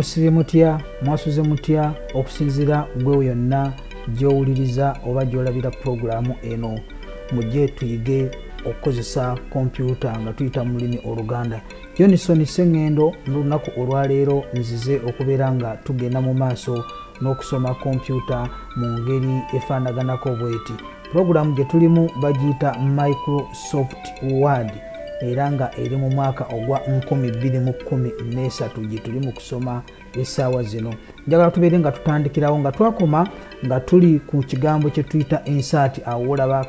musibye mutya mwasuze mutya okusinzira gwe yonna gy'owuliriza oba gy'olabira puroguramu eno mujje tuyige okukozesa kompyuta nga tuyita mu lulimi Oluganda. Johnson Sengendo n'olunaku olwaleero nzize okubeera nga tugenda mu maaso n'okusoma kompyuta mu ngeri efaanaganako bweti. Puroguramu gye tulimu bagiyita Microsoft Word era nga eri mu mwaka ogwa 2013 gye tuli mu kusoma essaawa zino. Njagala tubeere nga tutandikirawo nga twakoma nga tuli ku kigambo kye tuyita insert, awo olaba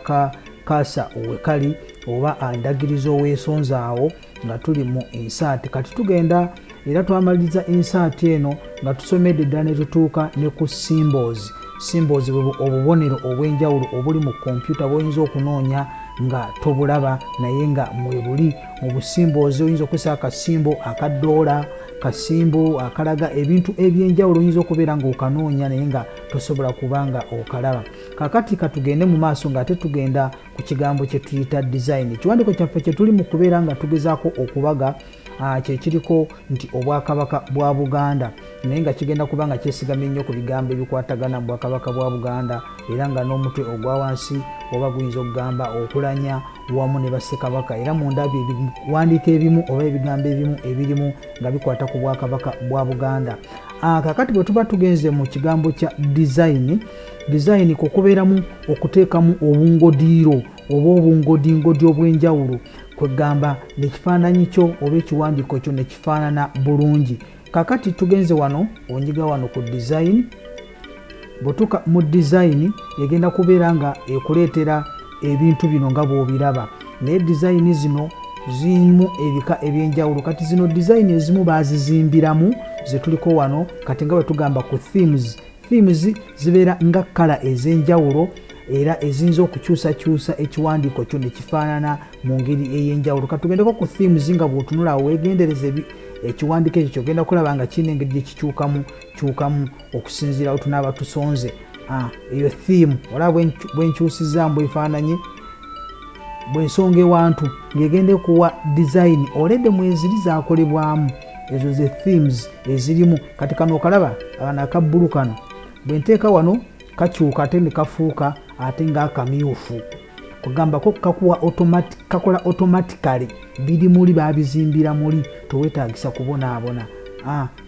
kasa owekali oba andagirizo weesonza awo nga tuli mu insert. Kati tugenda era twamaliriza insert eno nga tusomedde ddala ne tutuuka ne ku symbols. Symbols obubonero obw'enjawulo obuli mu kompyuta bw'oyinza okunoonya nga tobulaba naye nga mwebuli mu busimbols. Oyinza okukozesa akasimbo akadoola, kasimbo akalaga ebintu eby'enjawulo oyinza okubeera nga okanoonya naye nga tosobola kubanga okalaba. Kakati katugende mu maaso nga ate tugenda ku kigambo kye tuyita design. Ekiwandiiko kyaffe kye tuli mu kubeera nga tugezaako okubaga kyekiriko nti obwakabaka bwa Buganda naye nga kigenda kuba nga kyesigamye nnyo ku bigambo ebikwatagana mu bwakabaka bwa Buganda era nga n'omutwe ogwa wansi oba guyinza okugamba okulanya wamu ne bassekabaka era mu ndabyo ebiwandiiko ebimu oba ebigambo ebimu ebirimu nga bikwata ku bwakabaka bwa Buganda. Kakati bwe tuba tugenze mu kigambo kya design kukubeeramu okuteekamu obungodiiro oba obungodingodi obw'enjawulo kwegamba nekifaananyi kyo oba ekiwandiiko kyo nekifaanana bulungi. Kakati tugenze wano onyiga wano ku design. Bwetuka mu design egenda kubeera nga ekuleetera ebintu bino nga bw'obiraba naye design zino zirimu ebika eby'enjawulo. Kati zino design ezimu baazizimbiramu zetuliko wano kati nga bwe tugamba ku themes zibeera nga kala ez'enjawulo era eziyinza okukyusakyusa ekiwandiiko kyo nekifaanana mu ngeri ey'enjawulo. Katugendeko ku themes nga bw'otunula weegendereza ekiwandiiko ekyo kyogenda kulaba nga kirina engeri gyekikyukamu okusinziira otunaaba tusonze. Eyo theme olaba bwenkyusizaamu bwefaananye bwensonga ewantu ng'egenda kuwa design oledde mweziri zaakolebwamu ezo ze themes ezirimu. Kati kano okalaba akabbulu kano bwenteeka wano kakyuka ate ne kafuuka ate ng'akamyufu kugamba ko kakola automatically biri muli baabizimbira muli towetaagisa kubonaabona.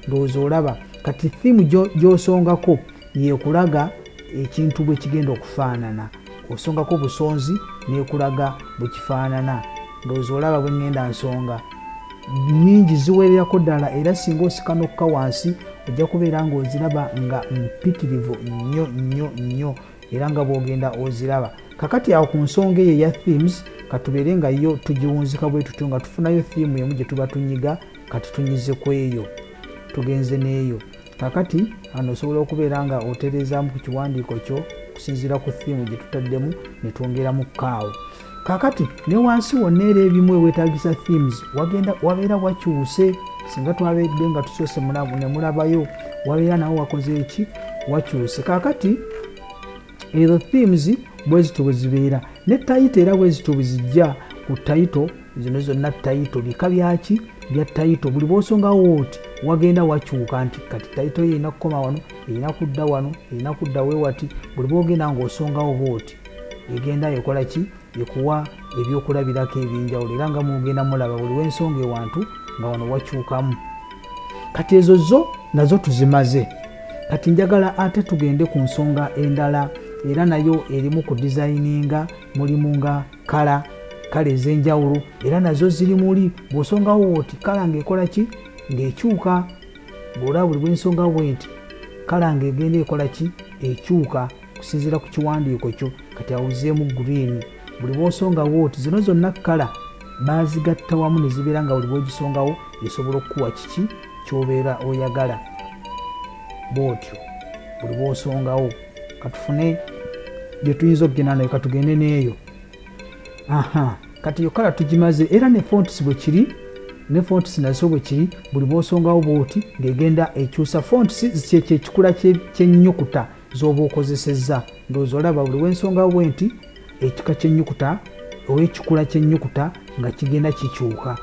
Ndowooza olaba kati theme gy'osongako yeekulaga ekintu bwe kigenda okufaanana. Osongako busonzi neekulaga bwe kifaanana. Ndowooza olaba bwe ngenda nsonga nnyingi ziwererako ddala era singa osika n'okka wansi ojja kubeera ng'oziraba nga mpitirivu nnyo era nga bw'ogenda oziraba. Kakati awo ku nsonga eyo eya themes katubeere nga yo tugiwunzika bwe tutyo nga tufunayo theme emu gye tuba tunyiga kati tunyize ku eyo tugenze n'eyo. Kakati ano osobola okubeera nga otereezaamu ku kiwandiiko kyo kusinziira ku theme gye tutaddemu ne twongeramu kaawo. Kakati ne wansi wonna era ebimu eweetaagisa themes wabeera wakyuse singa twabeedde nga tusoose ne mulabayo wabeera nawe wakoze eki wakyuse. Kakati ezo themes bwe zito bwe zibeera ne title era bwe zito bwe zijja ku title. Zino zonna title bika byaki bya title buli bw'osongawo oti wagenda wakyuka nti kati title erina kukoma wano erina kudda wano erina kudda weewati. Buli bw'ogenda ng'osongawo bw'oti egenda ekola ki ekuwa ebyokulabirako eby'enjawulo era nga mugenda mulaba buli w'ensonga ewantu nga wano wakyukamu. Kati ezo zo nazo tuzimaze. Kati njagala ate tugende ku nsonga endala era nayo erimu ku designinga mulimu nga kala ez'enjawulo era nazo ziri muli bw'osongawo oti kala ng'ekola ki ng'ekyuka. Bw'olaba buli bw'ensonga bwenti kala ng'egenda ekola ki ekyuka kusinziira ku kiwandiiko kyo. Kati awuzeemu green buli bw'osongawo oti zino zonna kala baazigatta wamu ne zibeera nga buli bw'ogisongawo esobola okukuwa kiki ky'obeera oyagala bw'otyo buli bw'osongawo. Katufune gye tuyinza okugenda nayo katugende n'eyo. Kati yo kala tugimaze era ne fonts bwe kiri ne fonts nazo bwe kiri buli bw'osongawo bw'oti ng'egenda ekyusa. Fonts kyekikula ky'ennyukuta z'oba okozesezza. Ndowooza olaba buli bw'ensongawo bwenti ekika ky'ennyukuta oba ekikula ky'ennyukuta nga kigenda kikyuka.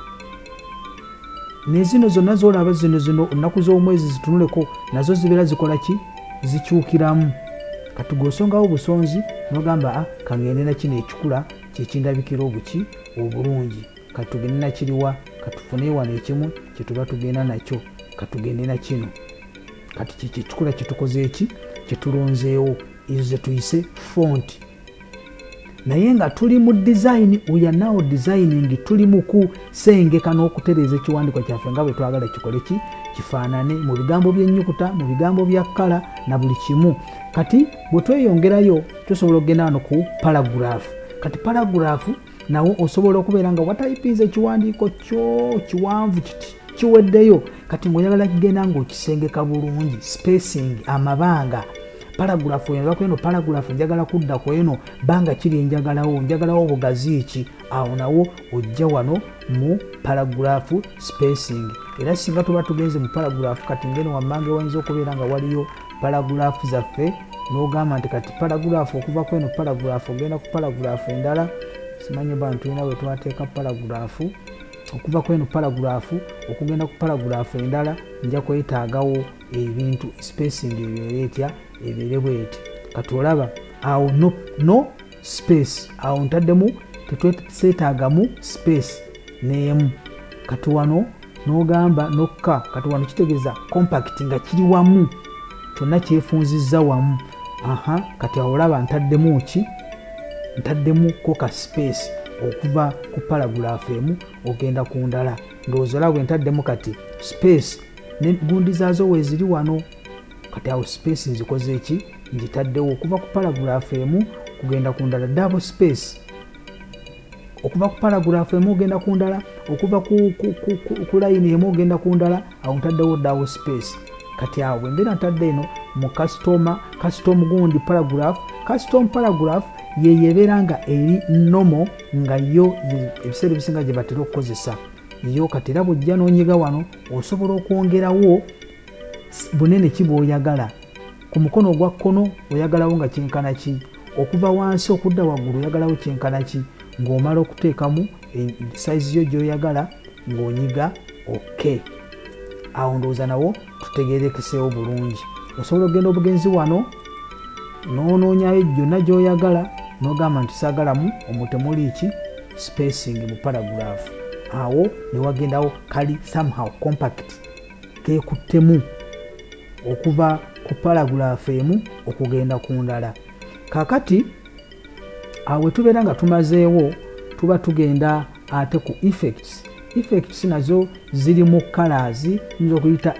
nezino zonna zolaba zino ennaku z'omwezi zitunuleko nazo zibeera zikola ki zikyukiramu. kati gwosongawo busonzi nogamba kangende na kino ekikula kyekindabikira obuki obulungi katugende nakiriwa katufune wano ekimu kyetuba tugenda nakyo katugende na kino kati kyekikula kyetukoze eki kyetulonzeewo ezo zetuyise font. naye nga tuli mu design uyanawo designing tuli mu kusengeka n'okutereeza ekiwandiiko kyaffe nga bwe twagala kikole ki kifaanane mu bigambo by'ennyukuta mu bigambo bya kkala na buli kimu. kati bwe tweyongerayo tusobola okugenda wano ku paragraph. kati paragraph nawo osobola okubeera nga watayipinza ekiwandiiko kyo kiwanvu kiti kiweddeyo kati ng'oyagala kigenda ng'okisengeka bulungi spacing amabanga. paragraph oyinza kweno paragraph njagala kudda kweno banga kiri njagalawo bugazi ki awo nawo ojja wano mu paragraph spacing. era singa tuba tugenze mu paragraph kati ngeno wammange wayinza okubeera nga waliyo paragraph zaffe n'ogamba nti kati paragraph okuva kweno paragraph ogenda ku paragraph endala simanyi bano tulina bwe twateeka paragraph okuva kweno paragraph okugenda ku paragraph endala nja kwetaagawo ebintu spacing ebeere etya ebeere bweti kati olaba awo no space awo ntaddemu tetwetaagamu space n'emu kati wano n'ogamba nokka kati wano kitegeeza compact nga kiri wamu kyonna kyefunzizza wamu. kati awo olaba ntaddemu ki ntaddemu koka space okuva ku paragraph emu ogenda ku ndala ndowooza olaba bwe ntaddemu kati space ne gundi zaazo weeziri wano kati awo space nzikoze eki ngitaddewo okuva ku paragraph emu kugenda ku ndala double space okuva ku paragraph emu ogenda ku ndala okuva ku line emu ogenda ku ndala awo ntaddewo double space. kati awo bwembeera ntadde eno mu custom gundi paragraph custom paragraph yeyebeera nga eri normal nga yo ebiseera ebisinga gye batera okukozesa yo. kati era bw'ojja n'onyiga wano osobola okwongerawo bunene ki bw'oyagala. ku mukono ogwa kkono oyagalawo nga kyenkana ki okuva wansi okudda waggulu oyagalawo kyenkana ki ng'omala okuteekamu size yo gy'oyagala ng'onyiga ok. awo ndowooza nawo tutegeerekeseewo bulungi. osobola okugenda obugenzi wano n'onoonyayo gyonna gy'oyagala n'ogamba nti saagalamu omutemuli ki spacing mu paragraph. awo ne wagendawo kali somehow compact keekuttemu okuva ku paragraph emu okugenda ku ndala. kaakati awe tubeera nga tumazeewo tuba tugenda ate ku effects. effects nazo ziri mu colors nzo okuyita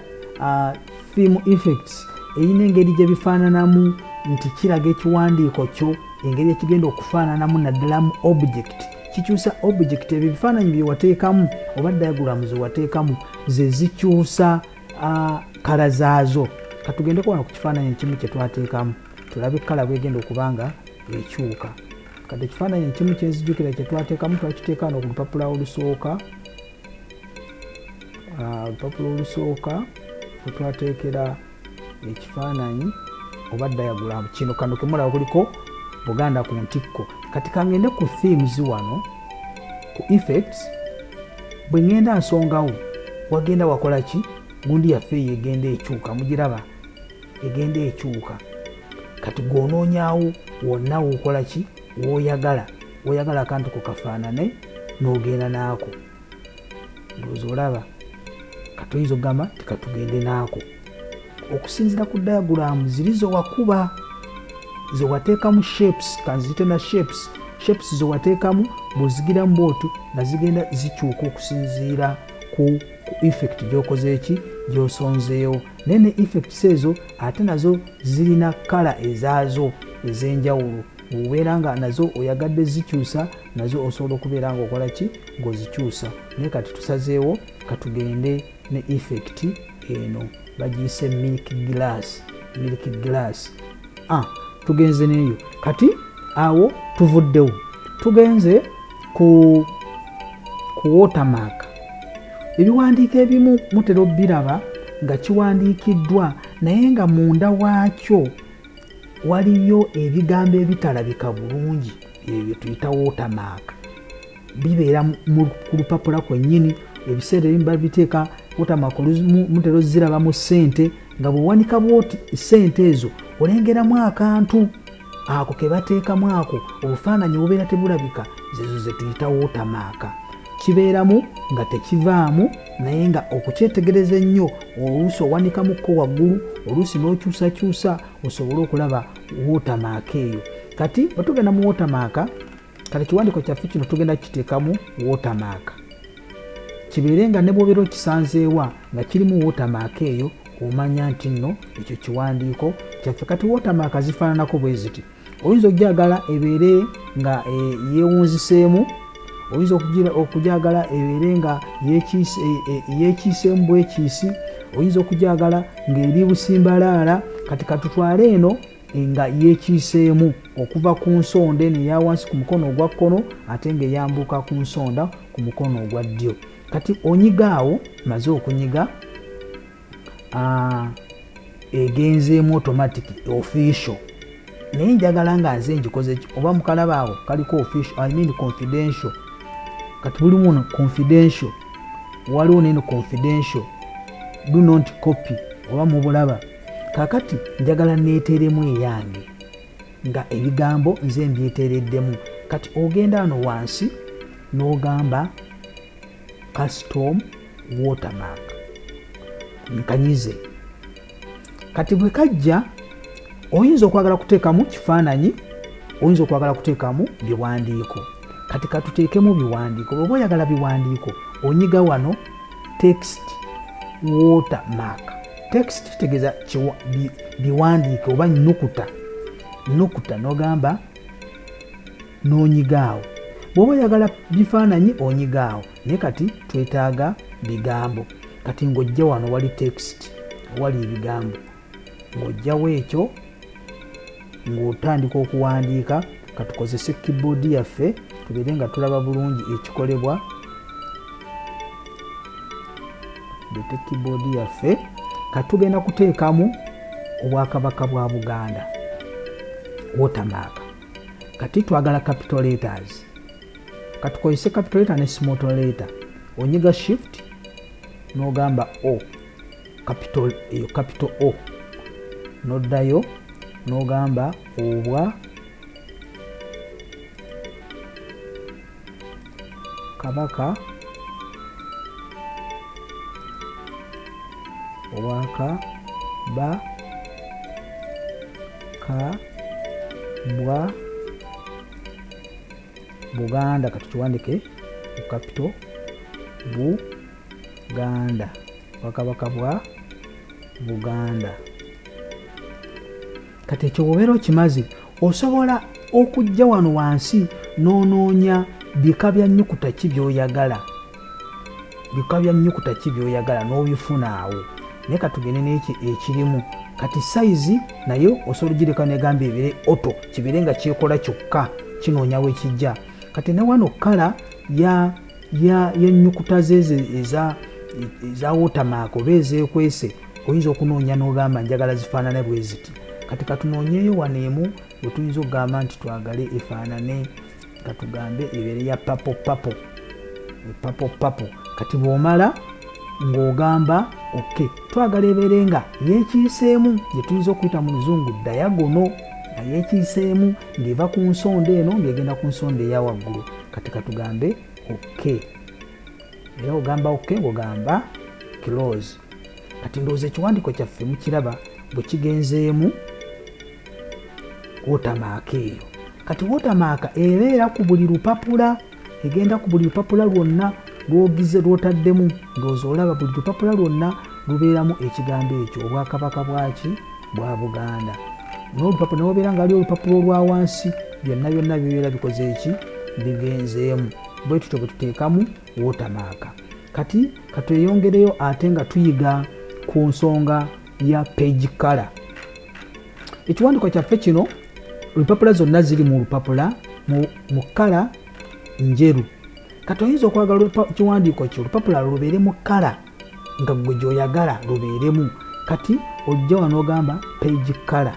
theme effects eyina engeri gye bifaananamu nti kiraga ekiwandiiko kyo engeri ekigenda okufaananamu naddala mu object kikyusa object ebyo bifaananyi bye wateekamu oba diagram ze wateekamu ze zikyusa kala zaazo. katugendeko wano ku kifaananyi ekimu kye twateekamu tulabe kala bwegenda okubanga ekyuka. kati ekifaananyi ekimu kyenzijjukira kye twateekamu twakiteeka wano ku lupapula olusooka. olupapula olusooka kwe twateekera ekifaananyi oba diagram kino kano kemulaba kuliko Buganda ku ntikko. kati kangende ku themes wano ku effects bwe ngenda nsongawo wagenda wakola ki gundi yaffe eyo egenda ekyuka mugiraba egenda ekyuka. kati gwonoonyaawo wonna wokola ki woyagala akantu ku kafaanane n'ogenda naako ndowooza olaba kati oyinza okugamba tikatugende naako okusinziira ku diagram ziri zowakuba zewateekamu shapes kanziyite na shapes zewateekamu bw'ozigiramu bw'otu nga zigenda zikyuka okusinziira ku effect gy'okoze eki gy'osonzeewo. naye ne effects ezo ate nazo zirina kala ezaazo ez'enjawulo obeera nga nazo oyagadde zikyusa nazo osobola okubeera nga okola ki ng'ozikyusa. naye kati tusazeewo katugende ne effect eno bagiyise milk glass. tugenze neeyo kati awo tuvuddewo tugenze ku watermark. ebiwandiiko ebimu mutera obbiraba nga kiwandiikiddwa naye nga munda waakyo waliyo ebigambo ebitalabika bulungi ebyo tuyita watermark. bibeera ku lupapula kwennyini ebiseera ebimu babiteeka watermark mutera zirabamu ssente nga bwewanika bwoti ssente ezo olengeramu akantu ako ke bateekamu ako obufaananyi bubeera tebulabika, zezo ze tuyita watermark. Kibeeramu nga tekivaamu naye nga okukyetegereza ennyo oluusi owanikamuko waggulu, oluusi n'okyusakyusa osobole okulaba watermark eyo. Kati bwetugenda mu watermark, kati ekiwandiiko kyaffe kino tugenda kiteekamu watermark, kibeere nga ne bw'obeera okisanzeewa nga kirimu watermark eyo, omanya nti nno ekyo kiwandiiko kyaffe. Kati watermark zifaananako bwe ziti. Oyinza okugyagala ebeere nga yeewunziseemu, oyinza okugyagala ebeere nga yeekiiseemu bwekiisi, oyinza okugyagala ng'eri busimbalaala. Kati katutwale eno nga yeekiiseemu okuva ku nsonda eno eya wansi ku mukono ogwa kkono ate ng'eyambuka ku nsonda ku mukono ogwa ddyo. Kati onyiga awo, maze okunyiga, egenzeemu automatic official, naye njagala nga nze njikoze oba mukalaba awo kaliko official, I mean confidential. Kati buli muno confidential, waliwo neno confidential, do not copy oba mubulaba. Kakati njagala neeteremu eyange nga ebigambo nze mbyeteereddemu. Kati ogenda wano wansi n'ogamba custom watermark, nkanyize. Kati bwe kajja oyinza okwagala kuteekamu kifaananyi, oyinza okwagala kuteekamu biwandiiko. Kati katuteekemu biwandiiko. Bw'oba oyagala biwandiiko onyiga wano text watermark. Text kitegeeza biwandiiko oba nnukuta n'ogamba n'onyiga awo. Bw'oba oyagala bifaananyi onyiga awo, naye kati twetaaga bigambo. Kati ng'ojja wano wali text, wali ebigambo, ng'ojjawo ekyo ng'otandika okuwandiika. Katukozese keyboard yaffe tubeere nga tulaba bulungi ekikolebwa. Bete keyboard yaffe katugenda kuteekamu Obwakabaka bwa Buganda watermark. Kati twagala capital letters, katukozese capital letter ne small letter. Onyiga shift n'ogamba O, capital O, n'oddayo n'ogamba Obwakabaka bwa Buganda. Kati kiwandike ku capital Buganda, Obwakabaka bwa Buganda. Kati ekyo bw'obeera okimaze osobola okujja wano wansi n'onoonya bika bya nnyukuta ki by'oyagala, n'obifuna awo. Naye katugende n'eki ekirimu. Kati size nayo osobola ogireka negamba ebeere auto, kibeere nga kyekola kyokka kinoonya we kijja. Kati ne wano kala y'ennyukuta eza watermark oba ezeekwese oyinza okunoonya n'ogamba njagala zifaanane bwe ziti. Kati katunoonyeyo wano emu bwe tuyinza okugamba nti twagale efaanane, katugambe ebeere ya papo. Kati bw'omala ng'ogamba okay, twagala ebeere nga yeekiiseemu, gye tuyinza okuyita mu luzungu diagonal, nga yeekiiseemu ng'eva ku nsonda eno ng'egenda ku nsonda eya waggulu. Kati katugambe okay, era ogamba okay ng'ogamba close. Kati ndowooza ekiwandiiko kyaffe mukiraba bwe kigenzeemu watermark eyo. Kati watermark ebeera ku buli lupapula, egenda ku buli lupapula lwonna lw'otaddemu. Ndowooza olaba buli lupapula lwonna lubeeramu ekigambo ekyo, Obwakabaka bwa Buganda. N'olupapula ne wabeera nga ali olupapula olwa wansi, byonna bibeera bikoze eki, bigenzeemu. Bwe tutyo bwe tuteekamu watermark. Kati katweyongereyo ate nga tuyiga ku nsonga ya page color. Ekiwandiiko kyaffe kino olupapula zonna ziri mu lupapula mu kala njeru. Kati oyinza okwagala ekiwandiiko kyo olupapula lubeere mu kala nga gwe gy'oyagala lubeeremu. Kati ojja wano ogamba page color.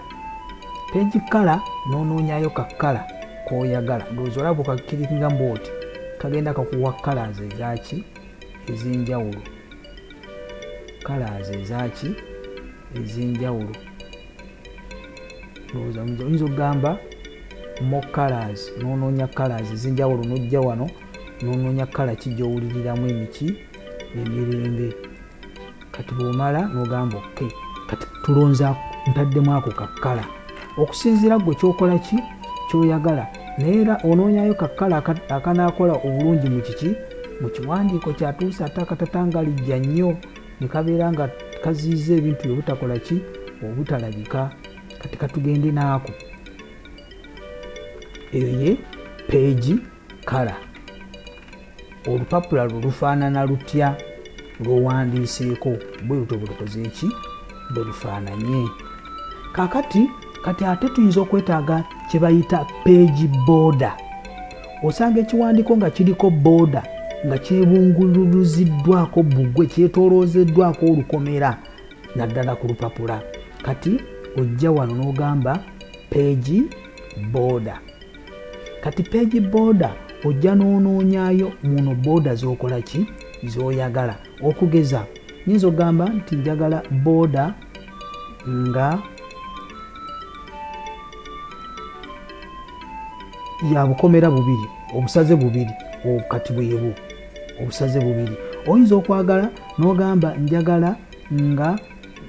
Page color n'onoonyayo ka kala k'oyagala. Ndowooza olaba okakirikinga mbwoti kagenda kakuwa colors ezaki ez'enjawulo, colors ezaki ez'enjawulo. Oyinza okugamba more colors, n'onoonya colors ez'enjawulo, n'ojja wano n'onoonya kala ki gy'owuliriramu emirembe. Kati bw'omala n'ogamba okay, kati tulonza ntaddemu ako kakkala okusinziira gwe kyokola ki kyoyagala, naye era onoonyayo kakkala akanaakola obulungi mu kiki mu kiwandiiko kyatuusa ate akatatangalijja nnyo ne kabeera nga kaziyiza ebintu bye butakola ki obutalabika. Kati katugende naako, eyo ye page color. Olupapula lwo lufaanana lutya lw'owandiiseeko bwe lutyo bwe lukoze eki bwe lufaananye. Kaakati ate tuyinza okwetaaga kye bayita page border. Osanga ekiwandiiko nga kiriko border nga kyebunguluziddwako bbugwe, kyetooloozeddwako olukomera naddala ku lupapula. Kati ojja wano n'ogamba page border. Kati page border ojja n'onoonyaayo muno border z'okola ki z'oyagala. Okugeza nyinza okugamba nti njagala border nga ya bukomera bubiri, obusaze bubiri, kati bwebu obusaze bubiri. Oyinza okwagala n'ogamba njagala nga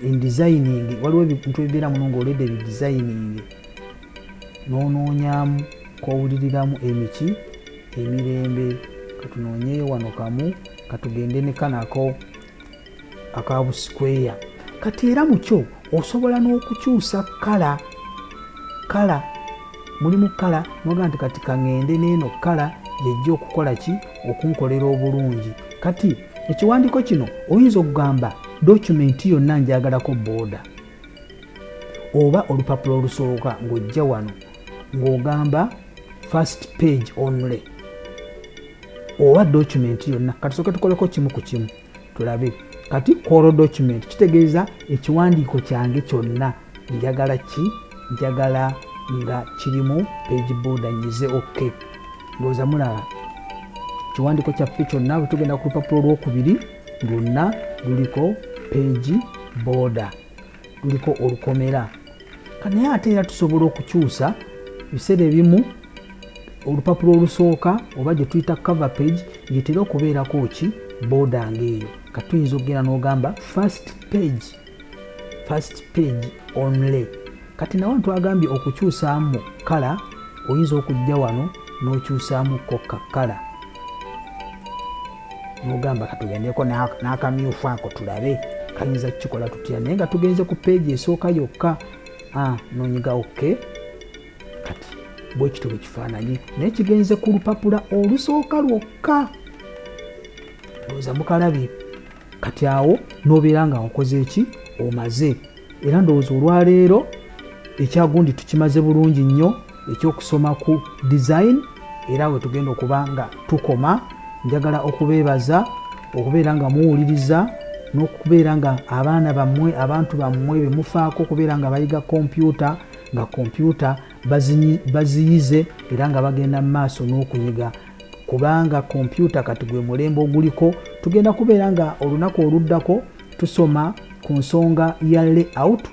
designing, waliwo ebintu ebibeera muno ng'oledde ebidesigning, n'onoonyaamu kwowuliriramu emiki emirembe. Katunoonyeyo wano kamu, katugende ne kanako akabusquare. Kati era mu kyo osobola n'okukyusa kala mulimu kala noga nti kati kaŋŋende n'eno kala yejja okukola ki okunkolera obulungi. Kati ekiwandiiko kino oyinza okugamba document yonna njagalako border, oba olupapula olusooka ng'ojja wano ng'ogamba first page only, oba document yonna. Kati sooke tukoleko kimu ku kimu tulabe. Kati whole document kitegeeza ekiwandiiko kyange kyonna njagala ki njagala nga kirimu page border nyize okay. Ndowooza mulaba ekiwandiiko kyaffe kyonna bwe tugenda ku lupapula olwokubiri lwonna luliko page border, luliko olukomera. Naye ate era tusobola okukyusa ebiseera ebimu olupapula olusooka oba gye tuyita cover page yetera okubeerako ki border ng'eyo. Kati tuyinza okugenda n'ogamba first page only. Kati nawe twagambye okukyusaamu kala, oyinza okujja wano n'okyusaamu ko kakkala n'ogamba katugendeko n'akamyufu ako tulabe kayinza kukikola tutya. Naye nga tugenze ku page esooka yokka n'onyiga okay. Kati bwe kityo bwe kifaananye, naye kigenze ku lupapula olusooka lwokka. Ndowooza mukalabye. Kati awo n'obeera nga okoze eki omaze. Era ndowooza olwaleero ekyagundi tukimaze bulungi nnyo ekyokusoma ku design. Era we tugenda okuba nga tukoma. Njagala okubeebaza okubeera nga muwuliriza n'okubeera nga abaana bammwe abantu bammwe bemufaako okubeera nga bayiga kompyuta, nga kompyuta baziyize era nga bagenda mu maaso n'okunyiga, kubanga kompyuta kati gwe mulembe oguliko. Tugenda kubeera nga olunaku oluddako tusoma ku nsonga ya layout.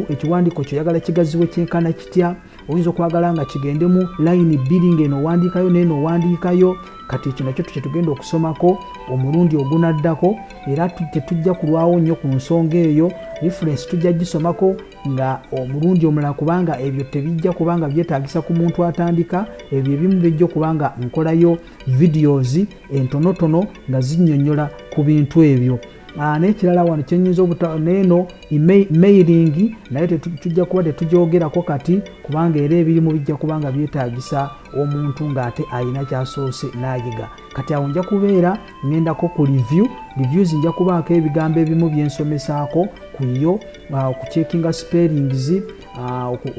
Ekiwandiiko kyoyagala kigaziwe kyenkana kitya. Oyinza okwagala nga kigendemu line bbiri ng'eno owandiikayo n'eno owandiikayo. Kati ekyo nakyo tugenda okusomako omulundi ogunaddako, era tetujja kulwawo nnyo ku nsonga eyo. Reference tujja gisomako nga omulundi omulala, kubanga ebyo tebijja kubanga byetaagisa ku muntu atandika. Ebyo ebimu bijja kubanga nkolayo videos entonotono nga zinnyonnyola ku bintu ebyo. N'ekirala wano kyenyinza n'eno mailing naye tujja kuba tetugyogerako kati, kubanga era ebirimu bijja kubanga byetaagisa omuntu ng'ate alina kyasoose n'ayiga. Kati awo nja kubeera ngendako ku reviews, nja kubaako ebigambo ebimu byensomesako ku yo, okucheckinga spellings,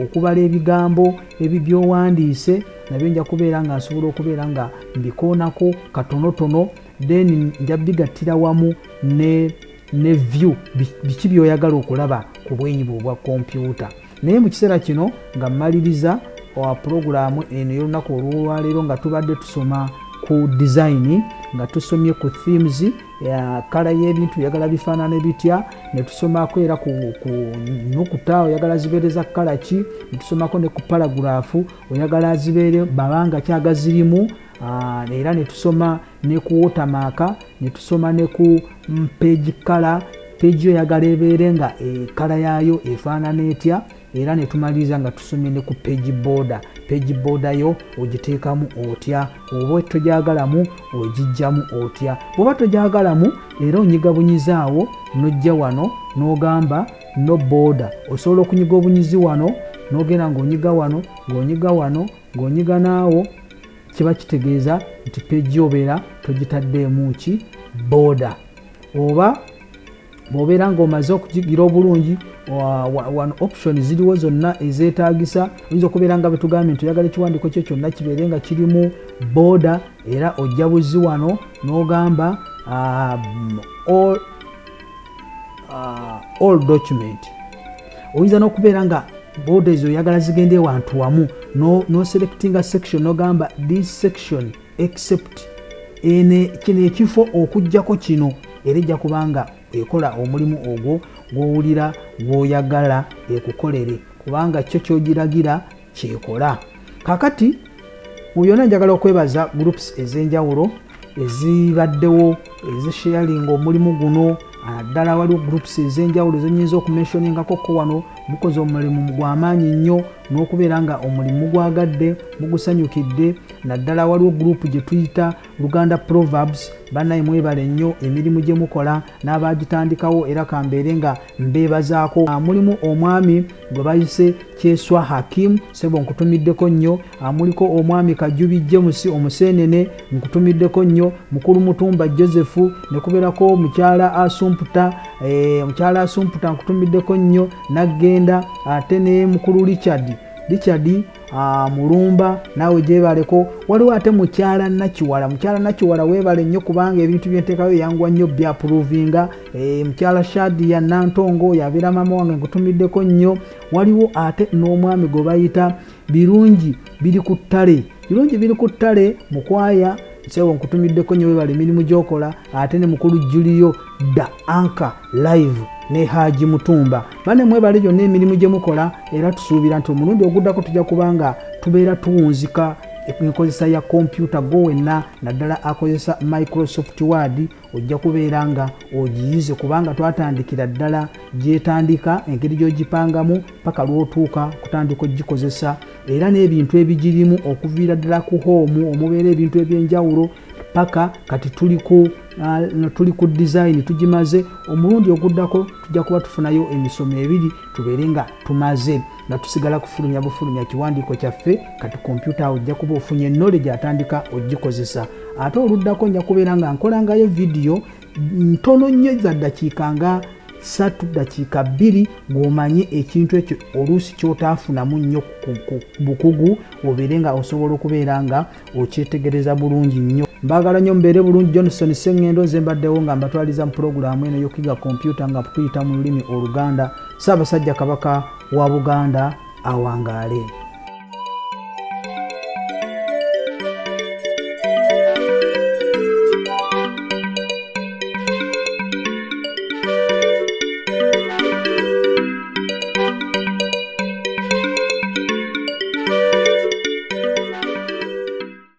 okubala ebigambo ebibyowandiise nabyo nja kubeera nga nsobola okubeera nga mbikoonako katonotono. Then nja bigattira wamu ne view biki byoyagala okulaba ku bwenyi bwa kompyuta. Naye mu kiseera kino nga mmaliriza pulogulaamu eno y'olunaku olwaleero nga tubadde tusoma ku design, nga tusomye ku themes kala y'ebintu yagala bifaanane bitya, ne tusomako era ku nukuta oyagala zibeereza kala ki, ne tusomako ne ku paragraph oyagala zibeere babanga kyagazirimu, era ne tusoma ne ku watermark, ne tusoma ne ku page kala, page oyagala ebeere nga kala yaayo efaanana etya, era ne tumaliriza nga tusomye ne ku page border. Page border yo ogiteekamu otya, oba togyagalamu ogijjamu otya. Bw'oba togyagalamu era onyiga bunyizaawo n'ojja wano n'ogamba no border. Osobola okunyiga obunyizi wano n'ogenda ng'onyiga wano ng'onyiga wano ng'onyiga naawo, kiba kitegeeza nti page obeera togitaddeemu ki border. Oba bw'obeera ng'omaze okugigira obulungi, wano option ziriwo zonna ezeetaagisa. Oyinza okubeera nga betugambye nti oyagala ekiwandiiko kyo kyonna kibeere nga kirimu border, era ojja buzi wano n'ogamba all document. Oyinza n'okubeera nga border ezo oyagala zigende wantu wamu, no selectinga section n'ogamba this section except kino ekifo okujjako kino, era ejja kubanga ekola omulimu ogwo gw'owulira gw'oyagala ekukolere, kubanga kyo ky'ogiragira kyekola. Kakati mu byonna njagala okwebaza groups ez'enjawulo ezibaddewo ezisharinga omulimu guno. Naddala waliwo groups ez'enjawulo ezenyinza okumentioningako ko wano mukoze omulimu gw'amaanyi nnyo, n'okubeera nga omulimu gwagadde mugusanyukidde. Naddala waliwo group gye tuyita Luganda Proverbs. Bannaye mwebale nnyo emirimu gye mukola n'abagitandikawo, era kambeere nga mbeebazaako. Mulimu omwami gwe bayise Kyeswa Hakim, sebo nkutumiddeko nnyo. Muliko omwami Kajubi James Omuseenene, nkutumiddeko nnyo. Mukulu Mutumba Joseph, ne kubeerako mukyala Asumputa, mukyala Asumputa nkutumiddeko nnyo. Naggenda ate ne mukulu Richard Mulumba, naawe gyebaleko. Waliwo ate mukyala Nakiwala weebale nnyo, kubanga ebintu byenteekayo yanguwa nnyo byapprovinga. Mukyala Shadia Nantongo yabeera mama wange, nkutumiddeko nnyo. Waliwo ate n'omwami gwe bayita Birungi biri ku ttale Mukwaya, sewo nkutumiddeko nnyo, weebale emirimu gy'okola. Ate ne mukulu Julio da Anka Live ne Haji Mutumba, bane mwebale gyonna emirimu gye mukola, era tusuubira nti omulundi oguddako tujja kubanga tubeera tuwunzika enkozesa ya kompyuta. Go wenna naddala akozesa Microsoft Word ojja kubeera nga ogiyize, kubanga twatandikira ddala gyetandika, engeri gy'ogipangamu paka lw'otuuka kutandika ogikozesa, era n'ebintu ebigirimu okuviira ddala ku home omubeera ebintu eby'enjawulo paka kati tuli ku design tugimaze. Omulundi oguddako tujja kuba tufunayo emisomo 2 tubeere nga tumaze, nga tusigala kufulumya kiwandiiko kyaffe. Kati kompyuta ojja kuba ofunye knowledge atandika ogikozesa. Ate oluddako nja kubeera nga nkolangayo video ntono nnyo za ddakiika nga 3 dakiika 2 ng'omanye ekintu ekyo oluusi kyotaafunamu nnyo ku bukugu, obeere nga osobola okubeera nga okyetegereza bulungi nnyo. Mbagala nnyo mbeere bulungi. Johnson Sengendo nze mbaddewo nga mbatwaliza mu pulogulaamu eno y'okuyiga kompyuta nga tuyita mu lulimi Oluganda. Ssaabasajja Kabaka wa Buganda awangaale.